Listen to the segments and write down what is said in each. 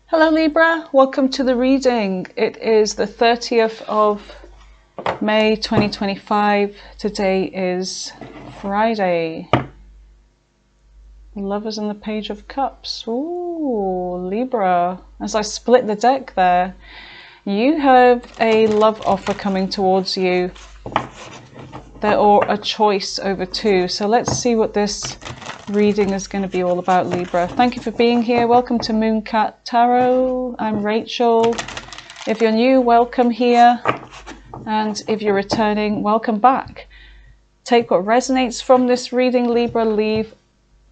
Hello Libra, welcome to the reading. It is the 30th of May 2025. Today is Friday. The Lovers and the Page of Cups. Ooh, Libra. As I split the deck there, you have a love offer coming towards you. Or a choice over two. So let's see what this reading is going to be all about, Libra. Thank you for being here. Welcome to Mooncat Tarot. I'm Rachel. If you're new, welcome here. And if you're returning, welcome back. Take what resonates from this reading, Libra. Leave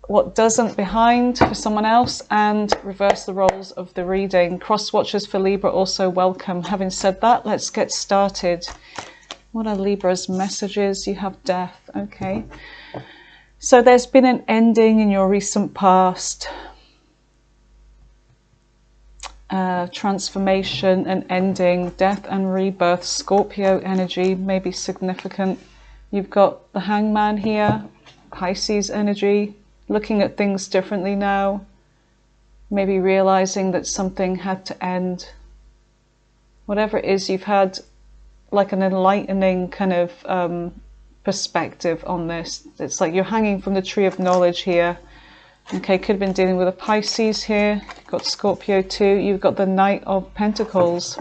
what doesn't behind for someone else, and reverse the roles of the reading. Cross watchers for Libra also welcome. Having said that, let's get started. What are Libra's messages? You have death. Okay. So there's been an ending in your recent past. Transformation and ending. Death and rebirth. Scorpio energy may be significant. You've got the Hangman here. Pisces energy. Looking at things differently now. Maybe realizing that something had to end. Whatever it is, you've had like an enlightening kind of perspective on this. It's like you're hanging from the tree of knowledge here. Okay, could have been dealing with a Pisces here. You've got Scorpio too. You've got the Knight of Pentacles.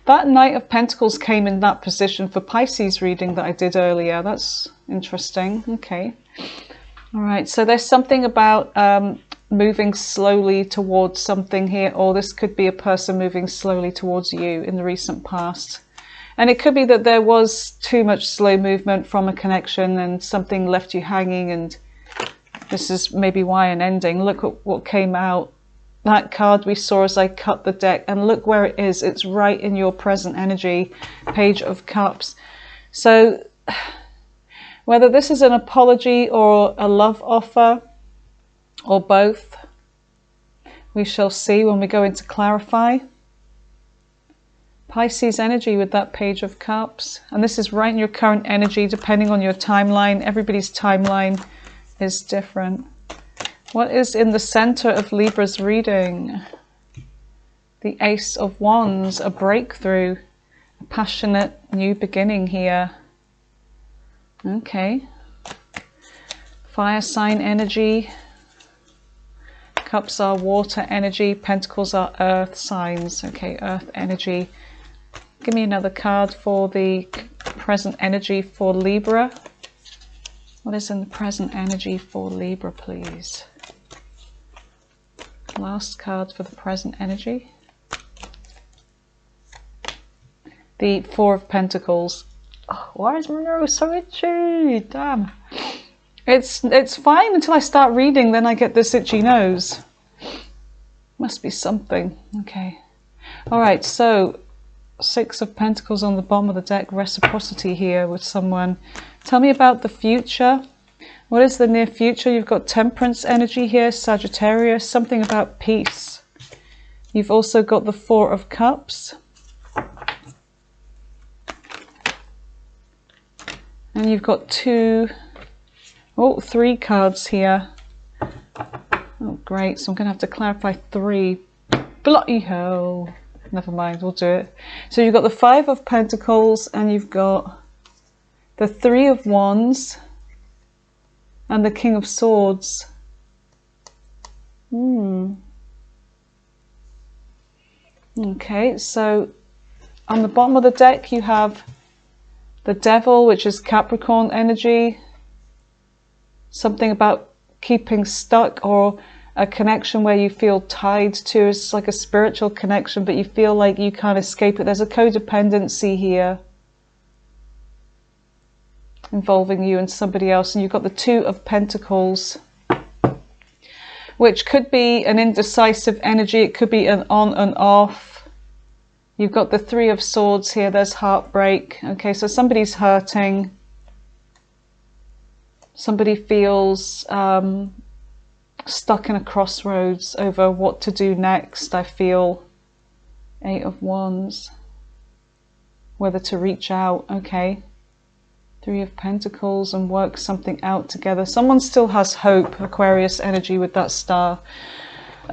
That Knight of Pentacles came in that position for Pisces reading that I did earlier. That's interesting. Okay. All right, so there's something about moving slowly towards something here, or this could be a person moving slowly towards you in the recent past. And it could be that there was too much slow movement from a connection and something left you hanging, and this is maybe why an ending. Look at what came out. That card we saw as I cut the deck, and look where it is. It's right in your present energy. Page of Cups. So whether this is an apology or a love offer, or both, we shall see when we go into clarify. Pisces energy with that Page of Cups, and this is right in your current energy, depending on your timeline. Everybody's timeline is different. What is in the center of Libra's reading? The Ace of Wands, a breakthrough, a passionate new beginning here. Okay. Fire sign energy. Cups are water energy. Pentacles are earth signs. Okay, earth energy. Give me another card for the present energy for Libra. What is in the present energy for Libra, please? Last card for the present energy. The Four of Pentacles. Oh, why is my nose so itchy? Damn. It's fine until I start reading, then I get this itchy nose. Must be something. Okay. Alright, so Six of Pentacles on the bottom of the deck. Reciprocity here with someone. Tell me about the future. What is the near future? You've got Temperance energy here, Sagittarius. Something about peace. You've also got the Four of Cups. And you've got three cards here. Oh, great. So I'm going to have to clarify three. Bloody hell. Never mind, we'll do it. So you've got the Five of Pentacles, and you've got the Three of Wands, and the King of Swords. Okay, so on the bottom of the deck you have the Devil, which is Capricorn energy. Something about keeping stuck, or a connection where you feel tied to. It's like a spiritual connection, but you feel like you can't escape it. There's a codependency here involving you and somebody else. And you've got the Two of Pentacles, which could be an indecisive energy. It could be an on and off. You've got the Three of Swords here. There's heartbreak. Okay, so somebody's hurting. Somebody feels stuck in a crossroads over what to do next. I feel Eight of Wands. Whether to reach out. Okay. Three of Pentacles and work something out together. Someone still has hope. Aquarius energy with that star.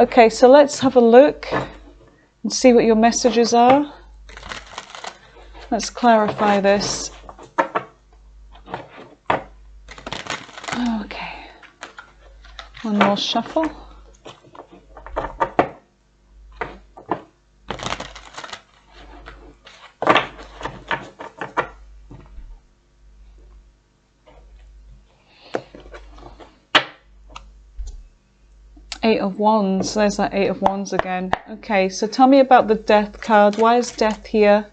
Okay, so let's have a look and see what your messages are. Let's clarify this. Okay, one more shuffle. Eight of Wands, there's that Eight of Wands again. Okay, so tell me about the Death card. Why is Death here?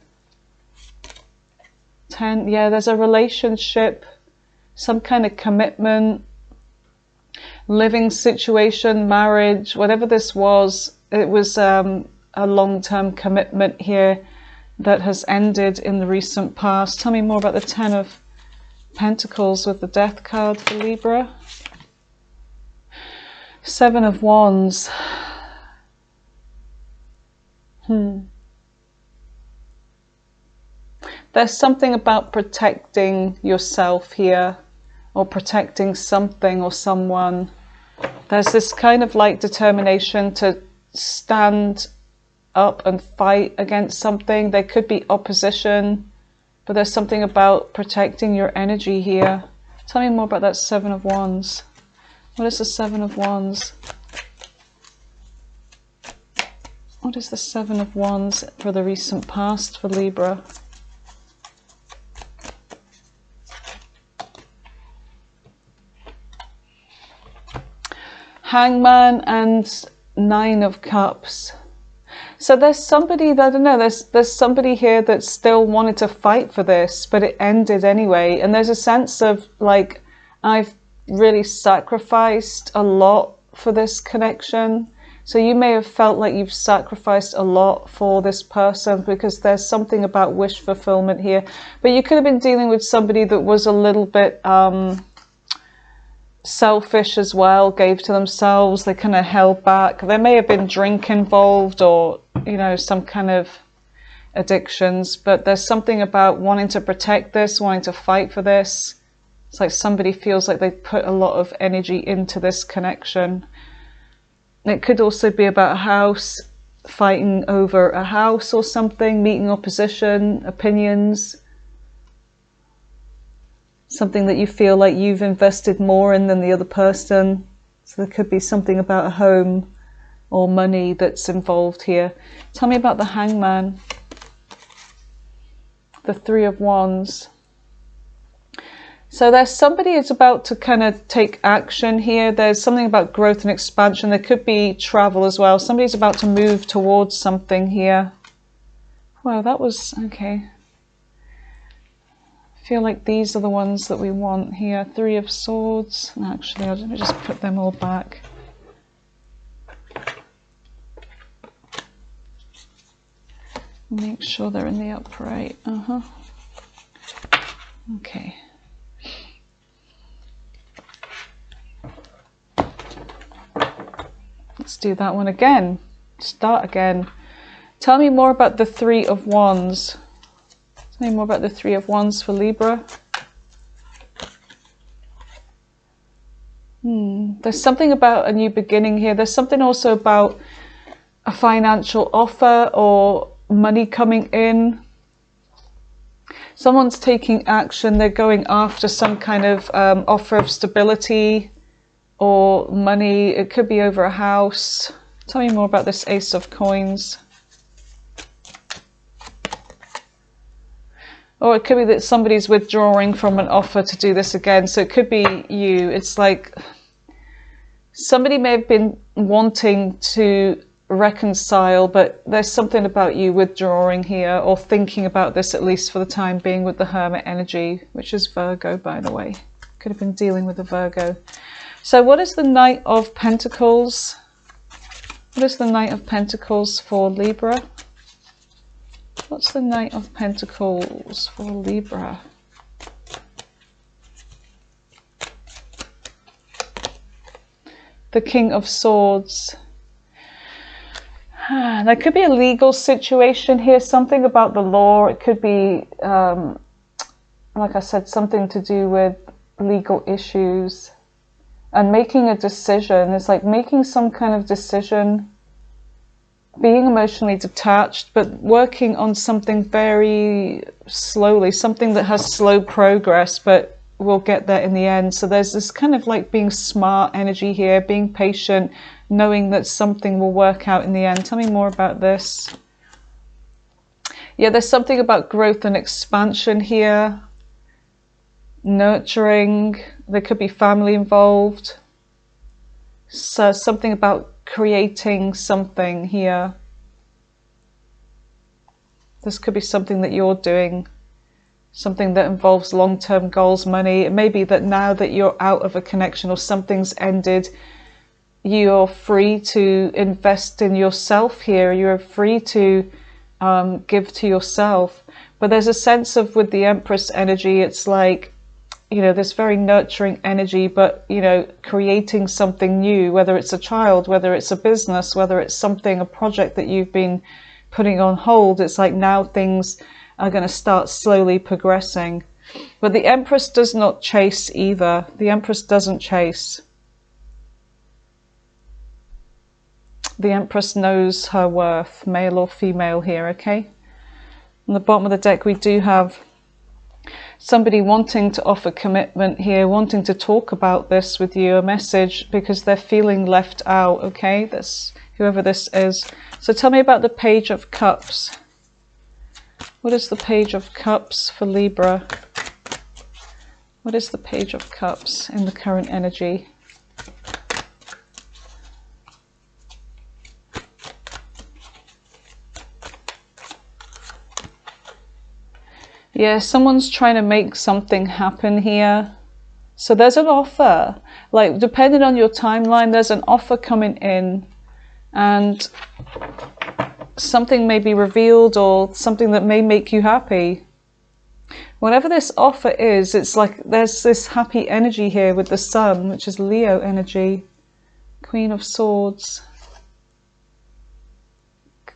10, yeah, there's a relationship, some kind of commitment, living situation, marriage, whatever this was. It was a long-term commitment here that has ended in the recent past. Tell me more about the Ten of Pentacles with the Death card for Libra. Seven of Wands. There's something about protecting yourself here, or protecting something or someone. There's this kind of like determination to stand up and fight against something. There could be opposition, but there's something about protecting your energy here. Tell me more about that Seven of Wands. What is the Seven of Wands? What is the Seven of Wands for the recent past for Libra? Hangman and Nine of Cups. So there's somebody that, I don't know, there's somebody here that still wanted to fight for this, but it ended anyway. And there's a sense of like, I've really sacrificed a lot for this connection. So you may have felt like you've sacrificed a lot for this person, because there's something about wish fulfillment here. But you could have been dealing with somebody that was a little bit selfish as well, gave to themselves, they kind of held back. There may have been drink involved, or, you know, some kind of addictions, but there's something about wanting to protect this, wanting to fight for this. It's like somebody feels like they put a lot of energy into this connection. It could also be about a house, fighting over a house or something, meeting opposition, opinions. Something that you feel like you've invested more in than the other person. So there could be something about a home or money that's involved here. Tell me about the Hangman. The Three of Wands. So there's somebody who's about to kind of take action here. There's something about growth and expansion. There could be travel as well. Somebody's about to move towards something here. Wow, that was okay. I feel like these are the ones that we want here. Three of Swords. Actually, let me just put them all back. Make sure they're in the upright. Okay. Let's do that one again. Start again. Tell me more about the Three of Wands. Tell me more about the Three of Wands for Libra. There's something about a new beginning here. There's something also about a financial offer or money coming in. Someone's taking action. They're going after some kind of offer of stability or money. It could be over a house. Tell me more about this Ace of Coins. Or it could be that somebody's withdrawing from an offer to do this again. So it could be you. It's like somebody may have been wanting to reconcile, but there's something about you withdrawing here, or thinking about this, at least for the time being, with the Hermit energy, which is Virgo, by the way. Could have been dealing with a Virgo. So what is the Knight of Pentacles? What is the Knight of Pentacles for Libra? What's the Knight of Pentacles for Libra? The King of Swords. There could be a legal situation here, something about the law. It could be, like I said, something to do with legal issues. and making a decision. It's like making some kind of decision, being emotionally detached, but working on something very slowly, something that has slow progress, but we'll get there in the end. So there's this kind of like being smart energy here, being patient, knowing that something will work out in the end. Tell me more about this. Yeah, there's something about growth and expansion here. Nurturing, there could be family involved. So something about creating something here. This could be something that you're doing, something that involves long-term goals, money. It may be that now that you're out of a connection or something's ended, you're free to invest in yourself here. You're free to give to yourself. But there's a sense of, with the Empress energy, it's like, you know, this very nurturing energy, but, you know, creating something new, whether it's a child, whether it's a business, whether it's something, a project that you've been putting on hold. It's like now things are going to start slowly progressing. But the Empress does not chase either. The Empress doesn't chase. The Empress knows her worth, male or female here, okay? On the bottom of the deck, we do have somebody wanting to offer commitment here, wanting to talk about this with you, a message, because they're feeling left out, okay? That's whoever this is. So tell me about the Page of Cups. What is the Page of Cups for Libra? What is the Page of Cups in the current energy? Yeah, someone's trying to make something happen here. So there's an offer. Like, depending on your timeline, there's an offer coming in. And something may be revealed, or something that may make you happy. Whatever this offer is, it's like there's this happy energy here with the Sun, which is Leo energy. Queen of Swords.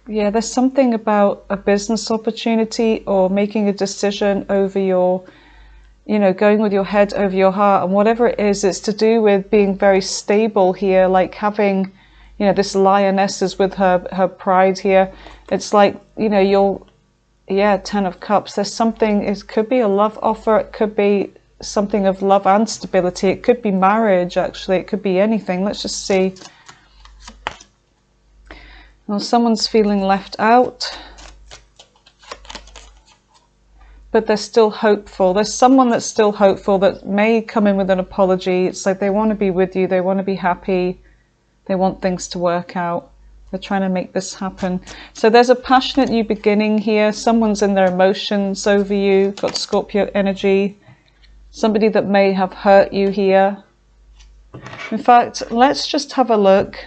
Yeah, there's something about a business opportunity or making a decision over your, you know, going with your head over your heart. And whatever it is, it's to do with being very stable here, like having, you know, this lioness is with her pride here. It's like, you know, you'll, yeah, 10 of Cups. There's something, it could be a love offer. It could be something of love and stability. It could be marriage, actually. It could be anything. Let's just see. Well, someone's feeling left out, but they're still hopeful. There's someone that's still hopeful that may come in with an apology. It's like they want to be with you. They want to be happy. They want things to work out. They're trying to make this happen. So there's a passionate new beginning here. Someone's in their emotions over you. Got Scorpio energy. Somebody that may have hurt you here. In fact, let's just have a look.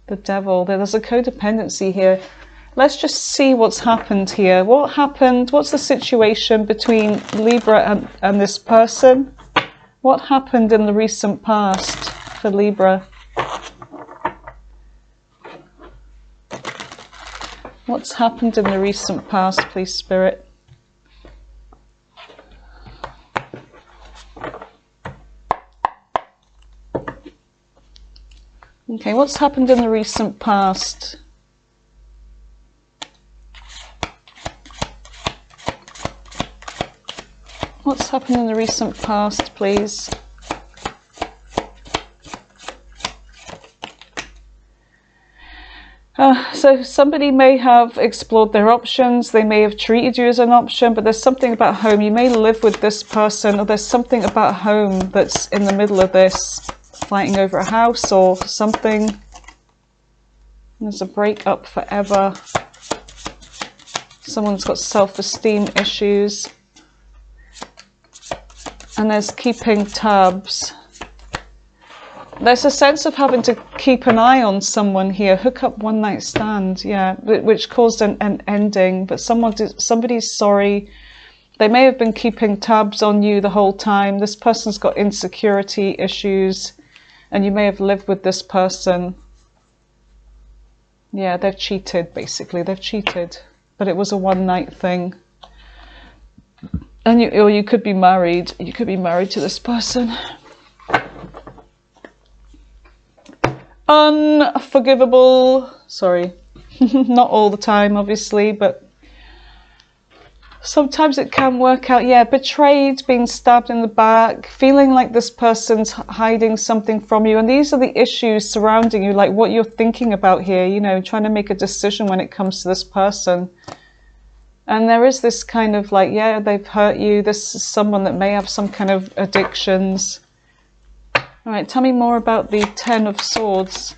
The Devil. There's a codependency here. Let's just see what's happened here. What happened? What's the situation between Libra and this person? What happened in the recent past for Libra? What's happened in the recent past, please, Spirit? Okay, what's happened in the recent past? What's happened in the recent past, please? So somebody may have explored their options. They may have treated you as an option, but there's something about home. You may live with this person, or there's something about home that's in the middle of this. Fighting over a house or something. There's a breakup forever. Someone's got self-esteem issues. And there's keeping tabs. There's a sense of having to keep an eye on someone here. Hook up, one night stand, yeah, which caused an ending. But somebody's sorry. They may have been keeping tabs on you the whole time. This person's got insecurity issues. And you may have lived with this person. Yeah, they've cheated, basically. They've cheated. But it was a one-night thing. And or you could be married. You could be married to this person. unforgivable. Sorry, not all the time, obviously, but sometimes it can work out. Yeah, betrayed, being stabbed in the back, feeling like this person's hiding something from you. And these are the issues surrounding you, like what you're thinking about here, you know, trying to make a decision when it comes to this person. And there is this kind of like, yeah, they've hurt you. This is someone that may have some kind of addictions. All right, tell me more about the Ten of Swords.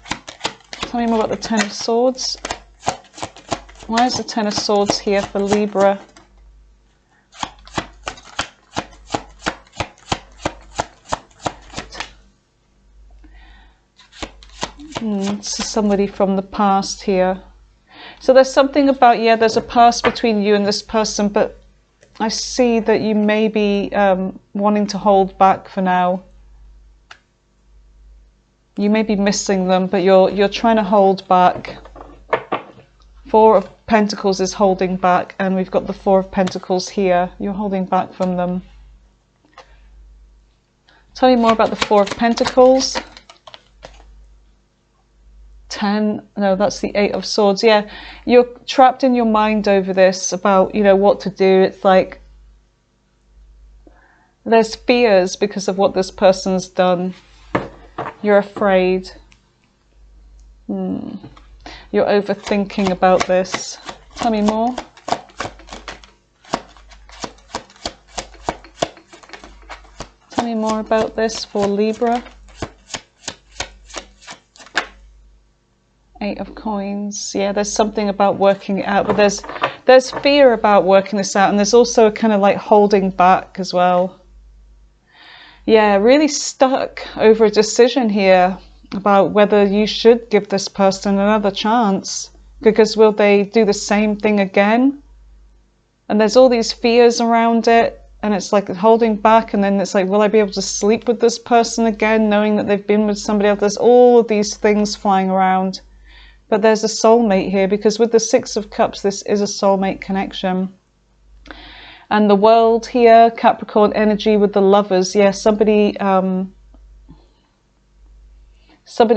Tell me more about the Ten of Swords. Why is the Ten of Swords here for Libra? This is somebody from the past here. So there's something about, yeah, there's a past between you and this person, but I see that you may be wanting to hold back for now. You may be missing them, but you're trying to hold back. Four of Pentacles is holding back, and we've got the Four of Pentacles here. You're holding back from them. Tell me more about the Four of Pentacles. 10, no, that's the Eight of Swords. Yeah, you're trapped in your mind over this, about, you know, what to do. It's like there's fears because of what this person's done. You're afraid. You're overthinking about this. Tell me more. Tell me more about this for Libra. Eight of Coins. Yeah, there's something about working it out, but there's fear about working this out, and there's also a kind of like holding back as well. Yeah, really stuck over a decision here about whether you should give this person another chance, because will they do the same thing again? And there's all these fears around it, and it's like holding back, and then it's like, will I be able to sleep with this person again, knowing that they've been with somebody else? There's all of these things flying around. But there's a soulmate here, because with the Six of Cups, this is a soulmate connection. And the World here, Capricorn energy with the Lovers. Yeah, somebody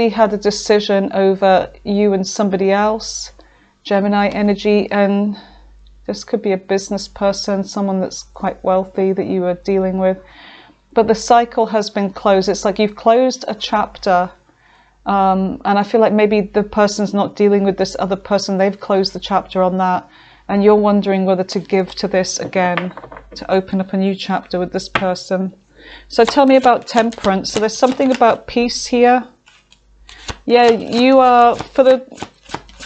had a decision over you and somebody else. Gemini energy, and this could be a business person, someone that's quite wealthy that you are dealing with. But the cycle has been closed. It's like you've closed a chapter. And I feel like maybe the person's not dealing with this other person. They've closed the chapter on that. And you're wondering whether to give to this again, to open up a new chapter with this person. So tell me about Temperance. So there's something about peace here. Yeah, you are, for the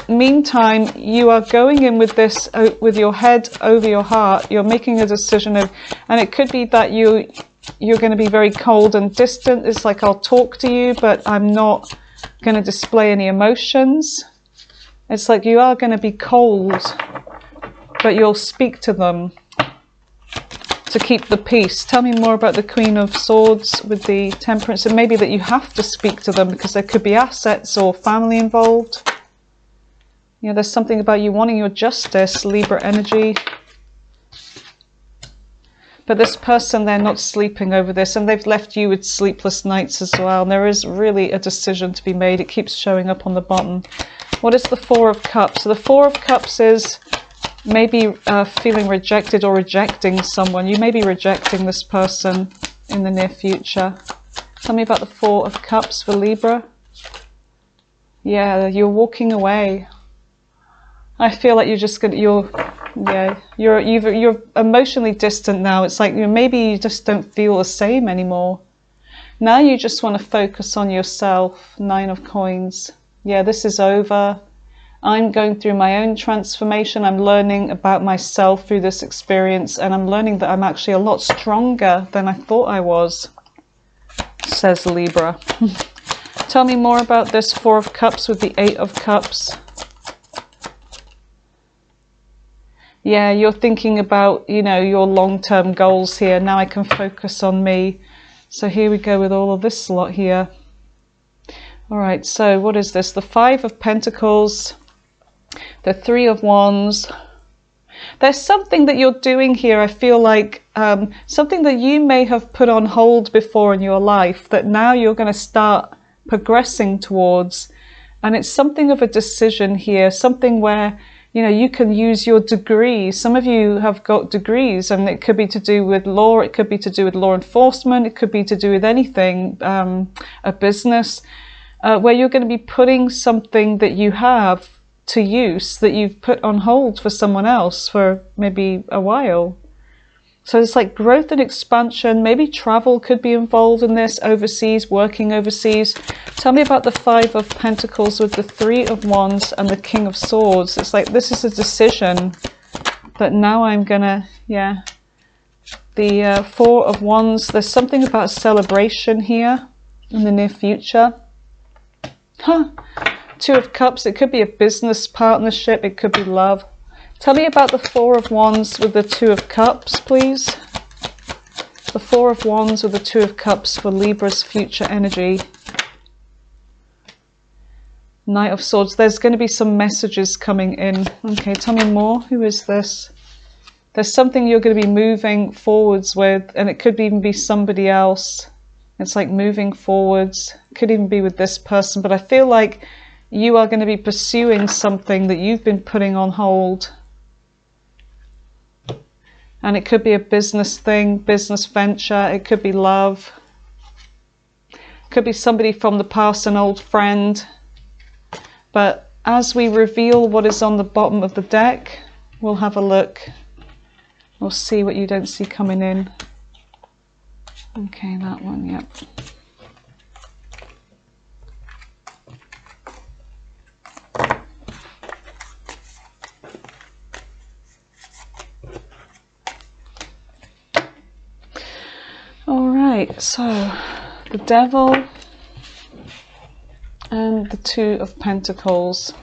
meantime, you are going in with this, with your head over your heart. You're making a decision of, and it could be that you're going to be very cold and distant. It's like, I'll talk to you, but I'm not going to display any emotions. It's like you are going to be cold, but you'll speak to them to keep the peace. Tell me more about the Queen of Swords with the Temperance. And maybe that you have to speak to them because there could be assets or family involved. You know, there's something about you wanting your justice, Libra energy. But this person, they're not sleeping over this, and they've left you with sleepless nights as well. And there is really a decision to be made. It keeps showing up on the bottom. What is the Four of Cups? So the Four of Cups is maybe feeling rejected or rejecting someone. You may be rejecting this person in the near future. Tell me about the Four of Cups for Libra. Yeah, you're walking away. I feel like you're just gonna, you're emotionally distant now. It's like maybe you just don't feel the same anymore. Now you just want to focus on yourself. Nine of Coins. Yeah, this is over. I'm going through my own transformation. I'm learning about myself through this experience, and I'm learning that I'm actually a lot stronger than I thought I was, says Libra. Tell me more about this Four of Cups with the Eight of Cups. Yeah, you're thinking about, you know, your long-term goals here. Now I can focus on me. So here we go with all of this lot here. All right, so what is this? The Five of Pentacles, the Three of Wands. There's something that you're doing here, I feel like, something that you may have put on hold before in your life that now you're going to start progressing towards. And it's something of a decision here, something where, you know, you can use your degree. Some of you have got degrees, and it could be to do with law, it could be to do with law enforcement, it could be to do with anything, a business, where you're going to be putting something that you have to use that you've put on hold for someone else for maybe a while. So it's like growth and expansion. Maybe travel could be involved in this, overseas, working overseas. Tell me about the Five of Pentacles with the Three of Wands and the King of Swords. It's like this is a decision that now I'm gonna, yeah. The Four of Wands, there's something about celebration here in the near future. Huh. Two of Cups, it could be a business partnership, it could be love. Tell me about the Four of Wands with the Two of Cups, please. The Four of Wands with the Two of Cups for Libra's future energy. Knight of Swords. There's going to be some messages coming in. Okay, tell me more. Who is this? There's something you're going to be moving forwards with, and it could even be somebody else. It's like moving forwards. It could even be with this person, but I feel like you are going to be pursuing something that you've been putting on hold. And it could be a business thing, business venture. It could be love. It could be somebody from the past, an old friend. But as we reveal what is on the bottom of the deck, we'll have a look. We'll see what you don't see coming in. Okay, that one, yep. Alright, so the Devil and the Two of Pentacles.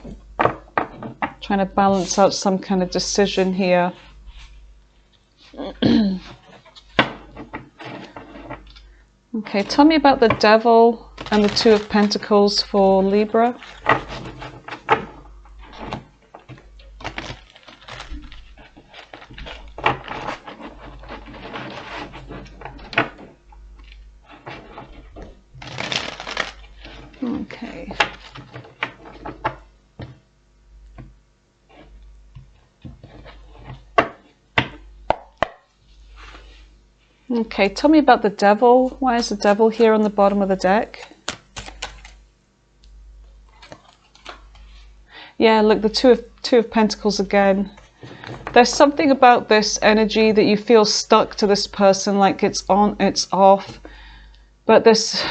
Trying to balance out some kind of decision here. Okay, tell me about the Devil and the Two of Pentacles for Libra. Okay. Okay, tell me about the Devil. Why is the Devil here on the bottom of the deck? Yeah, look, the Two of Pentacles again. There's something about this energy that you feel stuck to this person, like it's on, it's off. But this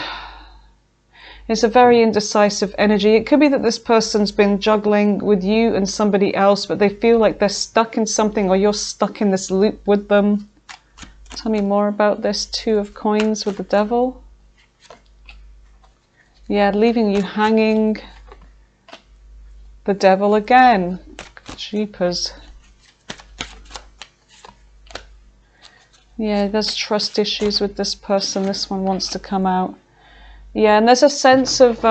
is a very indecisive energy. It could be that this person's been juggling with you and somebody else, but they feel like they're stuck in something, or you're stuck in this loop with them. Tell me more about this Two of Coins with the Devil. Yeah, leaving you hanging. The Devil again. Jeepers. Yeah, there's trust issues with this person. This one wants to come out. Yeah, and there's a sense of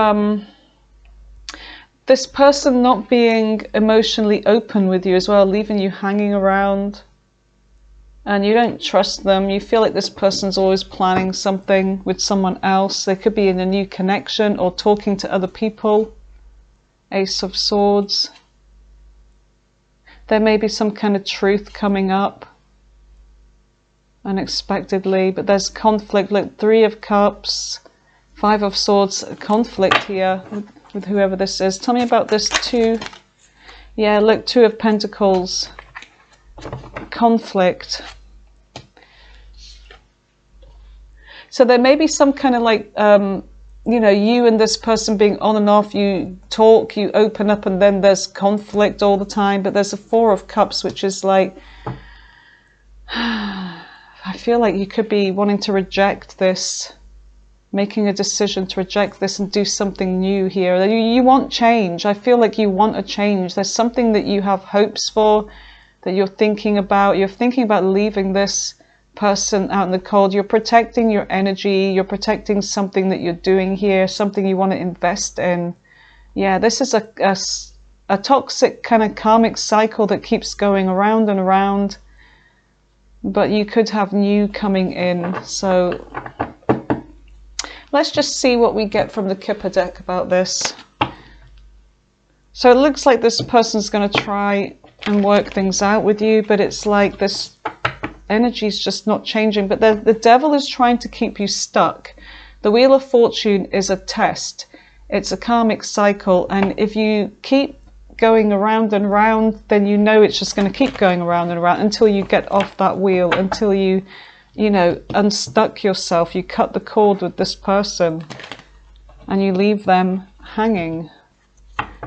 this person not being emotionally open with you as well, leaving you hanging around. And you don't trust them. You feel like this person's always planning something with someone else. They could be in a new connection or talking to other people. Ace of Swords. There may be some kind of truth coming up unexpectedly, but there's conflict. Look, Three of Cups, Five of Swords, conflict here with whoever this is. Tell me about this Two. Yeah, look, Two of Pentacles, conflict. So there may be some kind of like, you know, you and this person being on and off, you talk, you open up, and then there's conflict all the time. But there's a Four of Cups, which is like, I feel like you could be wanting to reject this, making a decision to reject this and do something new here. You want change. I feel like you want a change. There's something that you have hopes for, that you're thinking about. You're thinking about leaving this person out in the cold. You're protecting your energy. You're protecting something that you're doing here, something you want to invest in. Yeah, this is a toxic kind of karmic cycle that keeps going around and around. But you could have new coming in. So let's just see what we get from the Kipper deck about this. So it looks like this person's going to try and work things out with you, but it's like this energy is just not changing. But the devil is trying to keep you stuck. The Wheel of Fortune is a test. It's a karmic cycle. And if you keep going around and round, then you know it's just going to keep going around and around until you get off that wheel, until you know, unstuck yourself. You cut the cord with this person and you leave them hanging.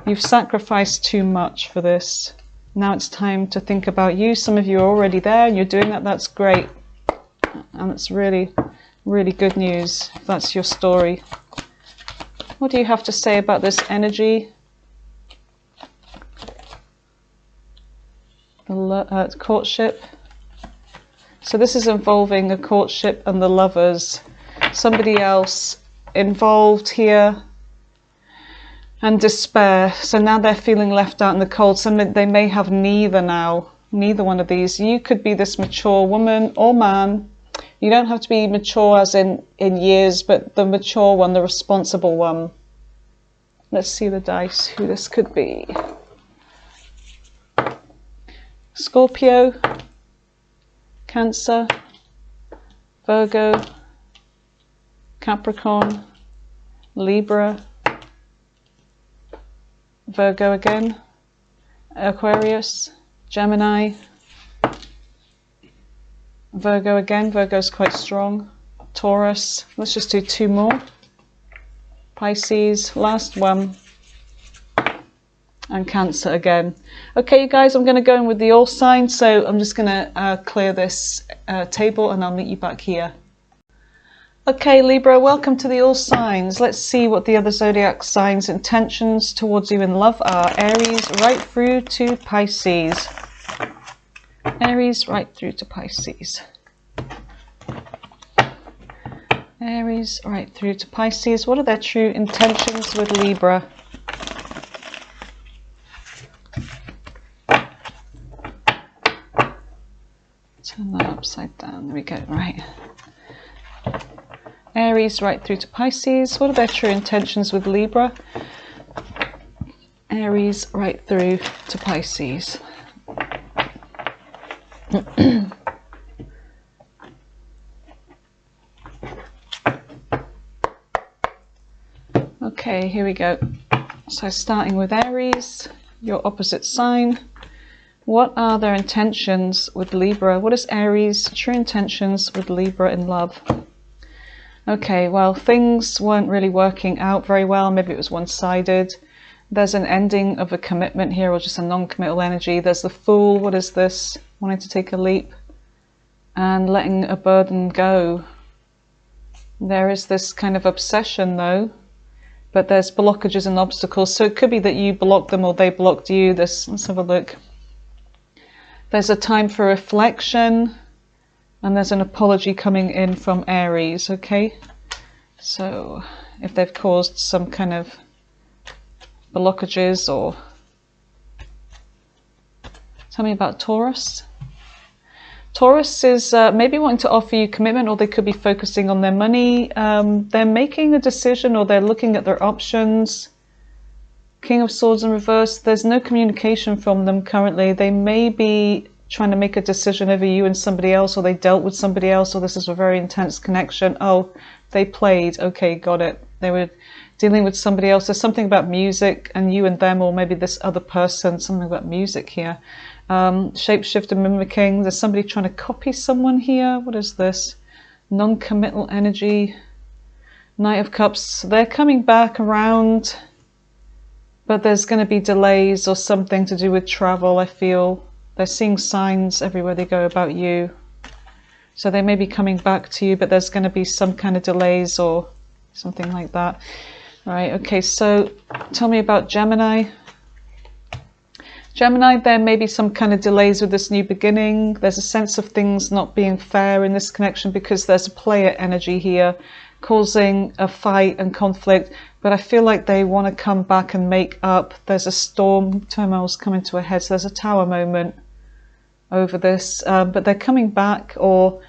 You've sacrificed too much for this. Now it's time to think about you. Some of you are already there and you're doing that. That's great. And it's really, really good news if that's your story. What do you have to say about this energy? The courtship. So this is involving a courtship and the lovers. Somebody else involved here. And despair. So now they're feeling left out in the cold. They may have neither now. Neither one of these. You could be this mature woman or man. You don't have to be mature as in years, but the mature one, the responsible one. Let's see the dice, who this could be. Scorpio, Cancer, Virgo, Capricorn, Libra, Virgo again, Aquarius, Gemini, Virgo again. Virgo's quite strong. Taurus. Let's just do two more. Pisces, last one. And Cancer again. Okay, you guys, I'm going to go in with the all signs. So I'm just going to clear this table and I'll meet you back here. Okay, Libra, welcome to the all signs. Let's see what the other zodiac signs' intentions towards you in love are. Aries right through to Pisces. Aries right through to Pisces. Aries right through to Pisces. What are their true intentions with Libra? Turn that upside down. There we go. Right. Aries right through to Pisces. What are their true intentions with Libra? Aries right through to Pisces. Okay, here we go. So starting with Aries, your opposite sign. What are their intentions with Libra? What is Aries' true intentions with Libra in love? Okay, well, things weren't really working out very well. Maybe it was one-sided. There's an ending of a commitment here, or just a non-committal energy. There's the Fool. What is this? Wanting to take a leap and letting a burden go. There is this kind of obsession, though, but there's blockages and obstacles. So it could be that you blocked them or they blocked you. Let's have a look. There's a time for reflection. And there's an apology coming in from Aries, okay? So if they've caused some kind of blockages, or... Tell me about Taurus. Taurus is maybe wanting to offer you commitment, or they could be focusing on their money. They're making a decision, or they're looking at their options. King of Swords in reverse. There's no communication from them currently. They may be trying to make a decision over you and somebody else, or they dealt with somebody else, or this is a very intense connection. Oh, they played. Okay, got it. They were dealing with somebody else. There's something about music and you and them, or maybe this other person, something about music here. Shapeshifter mimicking. There's somebody trying to copy someone here. What is this? Non-committal energy. Knight of Cups. They're coming back around, but there's going to be delays or something to do with travel, I feel. They're seeing signs everywhere they go about you. So they may be coming back to you, but there's going to be some kind of delays or something like that. All right, okay, so tell me about Gemini. Gemini, there may be some kind of delays with this new beginning. There's a sense of things not being fair in this connection because there's a player energy here causing a fight and conflict. But I feel like they want to come back and make up. There's a storm, turmoil's coming to a head, so there's a tower moment over this, but they're coming back, or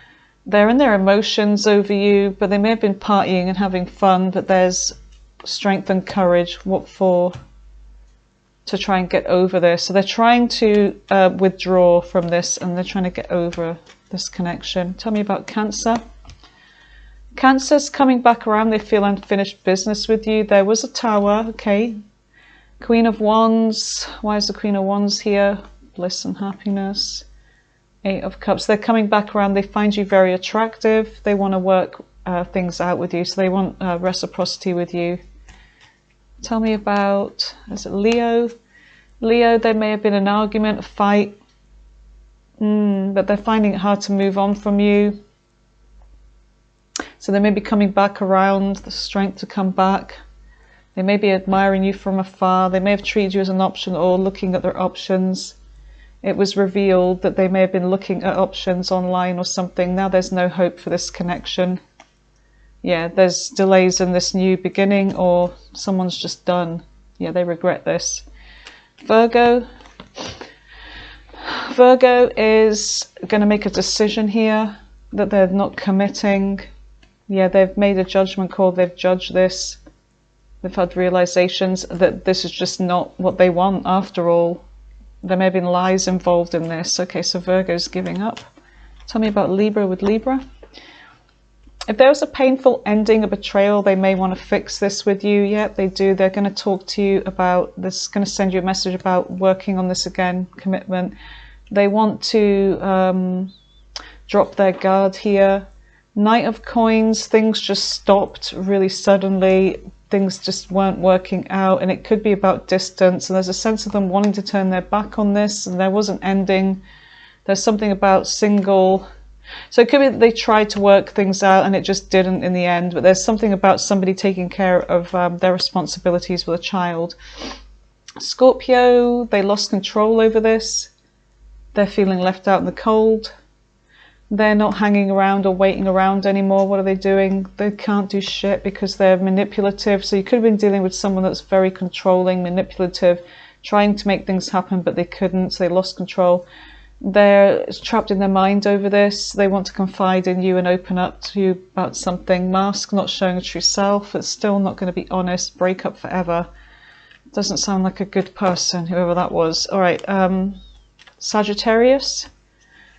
they're in their emotions over you, but they may have been partying and having fun, but there's strength and courage. What for? to try and get over this. So they're trying to withdraw from this, and they're trying to get over this connection. Tell me about Cancer. Cancer's coming back around. They feel unfinished business with you. There was a Tower, okay. Queen of Wands. Why is the Queen of Wands here? Bliss and happiness. Eight of Cups. They're coming back around. They find you very attractive. They want to work things out with you. So they want reciprocity with you. Tell me about, is it Leo? Leo, there may have been an argument, a fight, but they're finding it hard to move on from you. So they may be coming back around, the strength to come back. They may be admiring you from afar. They may have treated you as an option or looking at their options. It was revealed that they may have been looking at options online or something. Now there's no hope for this connection. Yeah, there's delays in this new beginning, or someone's just done. Yeah, they regret this. Virgo. Virgo is going to make a decision here that they're not committing. Yeah, they've made a judgment call. They've judged this. They've had realizations that this is just not what they want after all. There may have been lies involved in this. Okay, so Virgo's giving up. Tell me about Libra with Libra. If there was a painful ending, a betrayal, they may want to fix this with you. Yeah, they do. They're going to talk to you about this, going to send you a message about working on this again, commitment. They want to drop their guard here. Knight of Coins, things just stopped really suddenly. Things just weren't working out, and it could be about distance. And there's a sense of them wanting to turn their back on this, and there was an ending. There's something about single. So it could be that they tried to work things out and it just didn't in the end, but there's something about somebody taking care of their responsibilities with a child. Scorpio, they lost control over this. They're feeling left out in the cold. They're not hanging around or waiting around anymore. What are they doing? They can't do shit because they're manipulative. So you could have been dealing with someone that's very controlling, manipulative, trying to make things happen, but they couldn't, so they lost control. They're trapped in their mind over this. They want to confide in you and open up to you about something. Mask, not showing a true self. It's still not going to be honest. Break up forever. Doesn't sound like a good person, whoever that was. All right, Sagittarius.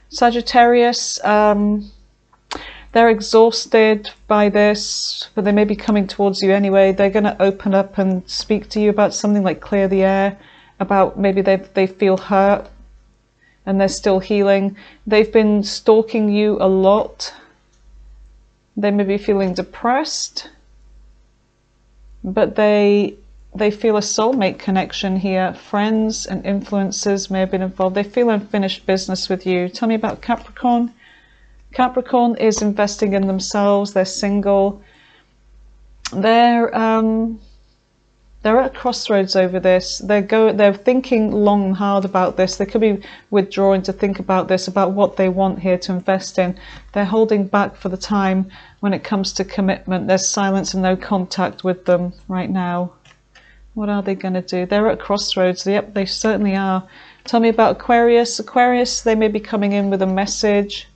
Sagittarius, they're exhausted by this, but they may be coming towards you anyway. They're going to open up and speak to you about something, like clear the air, about maybe they feel hurt and they're still healing. They've been stalking you a lot. They may be feeling depressed, but they feel a soulmate connection here. Friends and influences may have been involved. They feel unfinished business with you. Tell me about Capricorn. Capricorn is investing in themselves. They're single. They're at a crossroads over this. They're thinking long and hard about this. They could be withdrawing to think about this, about what they want here to invest in. They're holding back for the time when it comes to commitment. There's silence and no contact with them right now. What are they going to do? They're at crossroads. Yep, they certainly are. Tell me about Aquarius. Aquarius, they may be coming in with a message.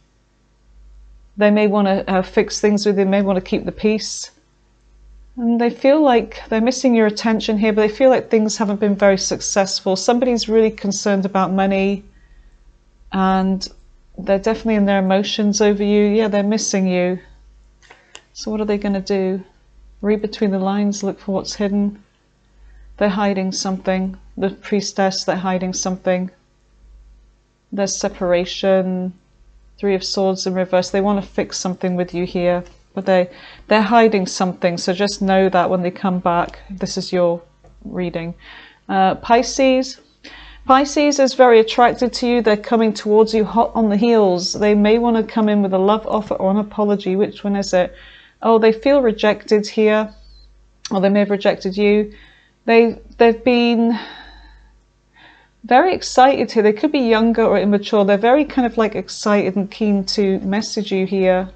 They may want to fix things with you. They may want to keep the peace. And they feel like they're missing your attention here, but they feel like things haven't been very successful. Somebody's really concerned about money, and they're definitely in their emotions over you. Yeah, they're missing you. So what are they going to do? Read between the lines, look for what's hidden. They're hiding something. The priestess, they're hiding something. There's separation. Three of Swords in reverse. They want to fix something with you here, but they're hiding something. So just know that when they come back. This is your reading. Pisces. Pisces is very attracted to you. They're coming towards you hot on the heels. They may want to come in with a love offer or an apology. Which one is it? Oh, they feel rejected here, or they may have rejected you. They've been very excited here. They could be younger or immature. They're very kind of like excited and keen to message you here,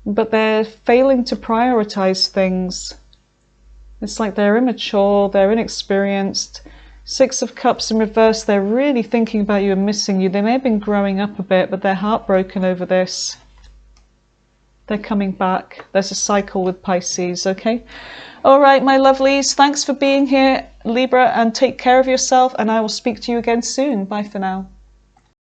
but they're failing to prioritize things. It's like they're immature, they're inexperienced. Six of Cups in reverse. They're really thinking about you and missing you. They may have been growing up a bit, but they're heartbroken over this. They're coming back. There's a cycle with Pisces, okay? All right, my lovelies, thanks for being here, Libra, and take care of yourself, and I will speak to you again soon. Bye for now.